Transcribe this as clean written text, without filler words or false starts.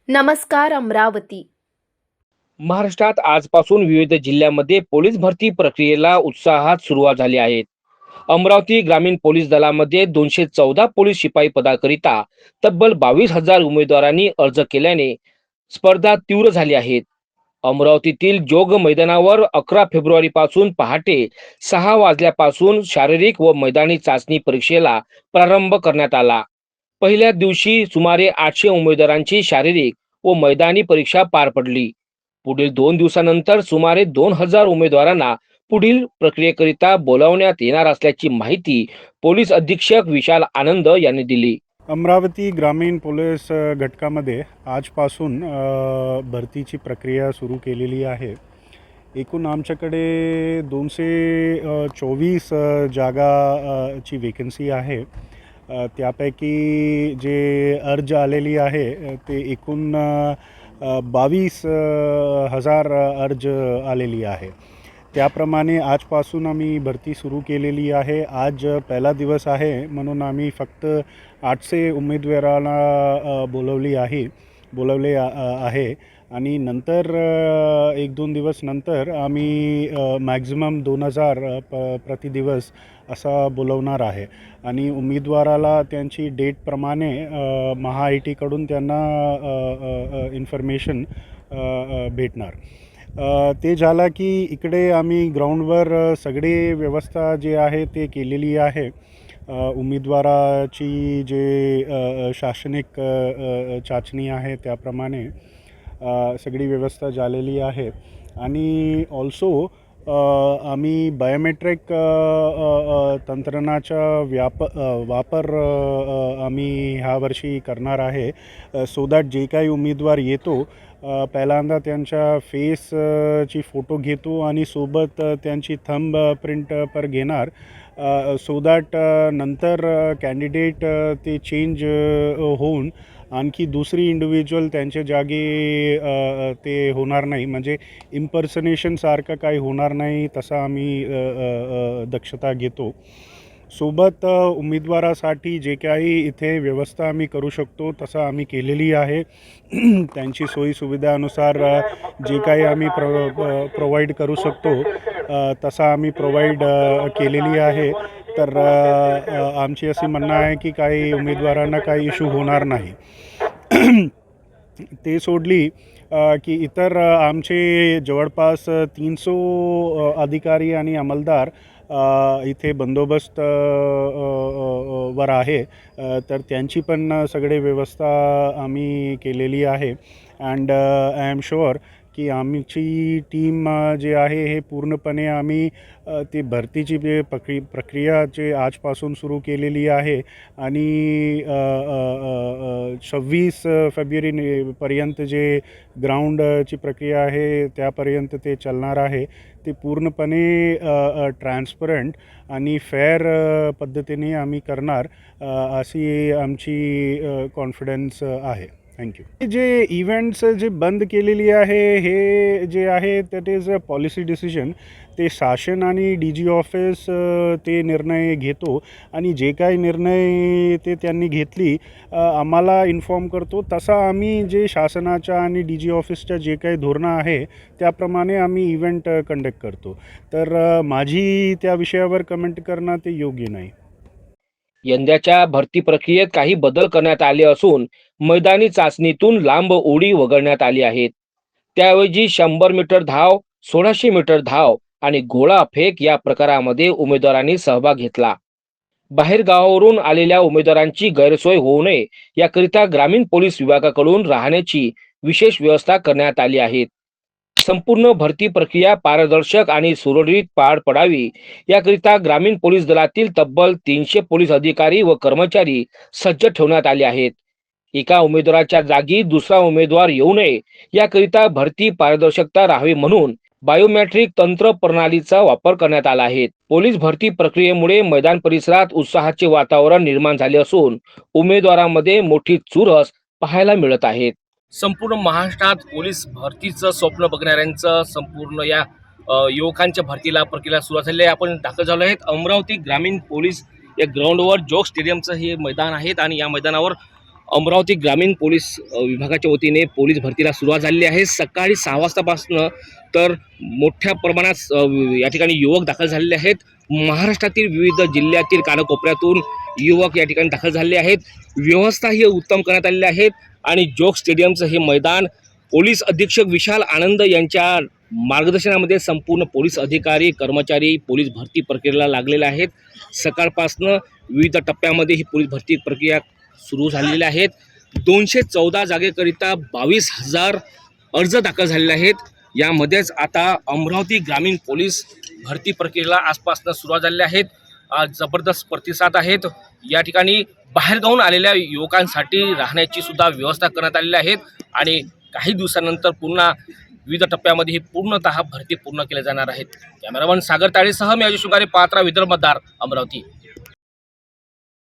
नमस्कार अमरावती। महाराष्ट्रात आजपासून विविध जिल्ह्यांमध्ये पोलीस भरती प्रक्रियेला उत्साहात सुरुवात झाली आहे. अमरावती ग्रामीण पोलीस दलामध्ये 214 पोलीस शिपाई पदाकरिता तब्बल 22,000 उमेदवारांनी अर्ज केल्याने स्पर्धा तीव्र झाली आहे. अमरावतीतील जोग मैदानावर 11 फेब्रुवारी पासून पहाटे 6 वाजल्यापासून शारीरिक व मैदानी चाचणी परीक्षेला प्रारंभ करण्यात आला. पहिल्या दिवशी सुमारे 800 उमेदवारांची शारीरिक व मैदानी परीक्षा पार पडली. पुढील 2 दिवसानंतर सुमारे 2,000 उमेदवारांना पुढील प्रक्रियेकरिता बोलावण्यात येणार असल्याची माहिती पोलीस अधीक्षक विशाल आनंद यांनी दिली. अमरावती ग्रामीण पोलीस घटकामध्ये आजपासून भरतीची प्रक्रिया सुरू केलेली आहे. एकूण आमच्याकडे 224 जागाची वेकन्सी आहे. त्यापैकी जे अर्ज आलेली आहे ते एकूण 22,000 अर्ज आलेली आहे. त्याप्रमाणे आजपासून आम्ही भरती सुरू केलेली आहे. आज पहिला दिवस आहे म्हणून आम्ही फक्त 800 उमेदवारांना बोलवले आहे आणि नंतर 1-2 दिवस नंतर आम्ही मॅक्झिमम 2,000 प्रतिदिवस असा बोलवणार आहे आणि उमेदवाराला त्यांची डेटप्रमाणे महा-आय-टीकडून त्यांना इन्फॉर्मेशन भेटणार. ते झालं की इकडे आम्ही ग्राउंडवर सगळे व्यवस्था जे आहे ते केलेली आहे. उमेदवाराची जे शासनिक चाचणी आहे त्याप्रमाणे सगळी व्यवस्था झालेली आहे आणि ऑल्सो आम्ही बायोमेट्रिक तंत्रज्ञानाचा वापर आम्ही ह्या वर्षी करणार आहे. सो दॅट जे काही उमेदवार येतो पहिल्यांदा त्यांच्या फेसची फोटो घेतो आणि सोबत त्यांची थंब प्रिंट पर घेणार. सो दॅट नंतर कॅन्डिडेट ते चेंज होऊन आणखी दुसरी इंडिव्हिज्युअल त्यांच्या जागी ते होणार नाही, म्हणजे इम्पर्सनेशनसारखं काही होणार नाही, तसा आम्ही दक्षता घेतो. सोबत उमेदवारासाठी जे काही इथे व्यवस्था आम्ही करू शकतो तसं आम्ही केलेली आहे. त्यांची सोयीसुविधानुसार जे काही आम्ही प्रोव्हाइड करू शकतो तसं आम्ही प्रोव्हाइड केलेली आहे. तर आमची अशी म्हणणं आहे की काही उमेदवारांना काही इश्यू होणार नाही. ते सोडली की इतर आमचे जवळपास 300 अधिकारी आणि अंमलदार इथे बंदोबस्त वर आहे. तर त्यांची पण सगळे व्यवस्था आम्ही केलेली आहे. अँड आय एम शुअर की आमची टीम जे आहे हे पूर्णपणे आम्ही ते भरतीची जे प्रक्रिया जे आजपासून सुरू केलेली आहे आणि 26 फेब्रुवारीपर्यंत जे ग्राउंडची प्रक्रिया आहे त्यापर्यंत ते चालणार आहे. ते पूर्णपणे ट्रान्सपरंट आणि फेअर पद्धतीने आम्ही करणार अशी आमची कॉन्फिडन्स आहे. थँक्यू. जे इव्हेंट्स जे बंद केलेली आहे हे जे आहे that is a policy decision. ते शासन आणि DG ऑफिस ते निर्णय घेतो आणि जे काही निर्णय ते त्यांनी घेतली आम्हाला इन्फॉर्म करतो. तसा आम्ही जे शासनाच्या आणि DG ऑफिसच्या जे काही धोरणं आहे त्याप्रमाणे आम्ही इव्हेंट कंडक्ट करतो. तर माझी त्या विषयावर कमेंट करणं ते योग्य नाही. यंदाच्या भरती प्रक्रियेत काही बदल करण्यात आले असून मैदानी चाचणीतून लांब उडी वगळण्यात आली आहेत. त्याऐवजी 100 मीटर धाव, 1600 मीटर धाव आणि गोळा फेक या प्रकारामध्ये उमेदवारांनी सहभाग घेतला. बाहेर गावावरून आलेल्या उमेदवारांची गैरसोय होऊ नये याकरिता ग्रामीण पोलीस विभागाकडून राहण्याची विशेष व्यवस्था करण्यात आली आहे. संपूर्ण भरती प्रक्रिया पारदर्शक आणि सुरळीत पार पडावी याकरिता ग्रामीण पोलीस दलातील तब्बल 300 पोलीस अधिकारी व कर्मचारी सज्ज ठेवण्यात आले आहेत. एका उमेदवाराच्या जागी दुसरा उमेदवार येऊ नये याकरिता भरती पारदर्शकता राहावी म्हणून बायोमेट्रिक तंत्र प्रणालीचा वापर करण्यात आला आहे. पोलीस भरती प्रक्रियेमुळे मैदान परिसरात उत्साहाचे वातावरण निर्माण झाले असून उमेदवारांमध्ये मोठी चुरस पाहायला मिळत आहे. संपूर्ण महाराष्ट्रात पोलीस भरतीचं स्वप्न बघणाऱ्यांचं संपूर्ण या युवकांच्या भरतीला प्रक्रिया सुरू झाली आहे. आपण दाखल झालो आहेत अमरावती ग्रामीण पोलीस या ग्राउंडवर जोग स्टेडियमचं हे मैदान आहेत आणि या मैदानावर अमरावती ग्रामीण पोलीस विभागाच्या वतीने पोलीस भरतीला सुरुवात झालेली आहे. सकाळी 6 वाजतापासून तर मोठ्या प्रमाणात या ठिकाणी युवक दाखल झालेले आहेत. महाराष्ट्रातील विविध जिल्ह्यातील कानाकोपऱ्यातून युवक या ठिकाणी दाखल झालेले आहेत. व्यवस्था ही उत्तम करण्यात आलेली आहे आणि जोग स्टेडियमचं हे मैदान पोलीस अधीक्षक विशाल आनंद यांच्या मार्गदर्शनामध्ये संपूर्ण पोलीस अधिकारी कर्मचारी पोलीस भरती प्रक्रियेला लागलेले आहेत. सकाळपासनं विविध टप्प्यामध्ये ही पोलीस भरती प्रक्रिया सुरू झालेले आहेत. 214 जागेकरिता 22,000 अर्ज दाखल झालेले आहेत. यामध्येच आता अमरावती ग्रामीण पोलीस भरती प्रक्रियेला आजपासून सुरुवात झालेली आहेत. आज जबरदस्त प्रतिसाद आहेत. या ठिकाणी बाहेरगावून आलेल्या युवकांसाठी राहण्याची सुद्धा व्यवस्था करण्यात आलेली आहेत आणि काही दिवसानंतर पुन्हा विविध टप्प्यामध्ये ही पूर्णतः भरती पूर्ण केल्या जाणार आहेत. कॅमेरामन सागर ताळेसह मी अजय शुगारे, पात्रा, विदर्भ मतदार, अमरावती.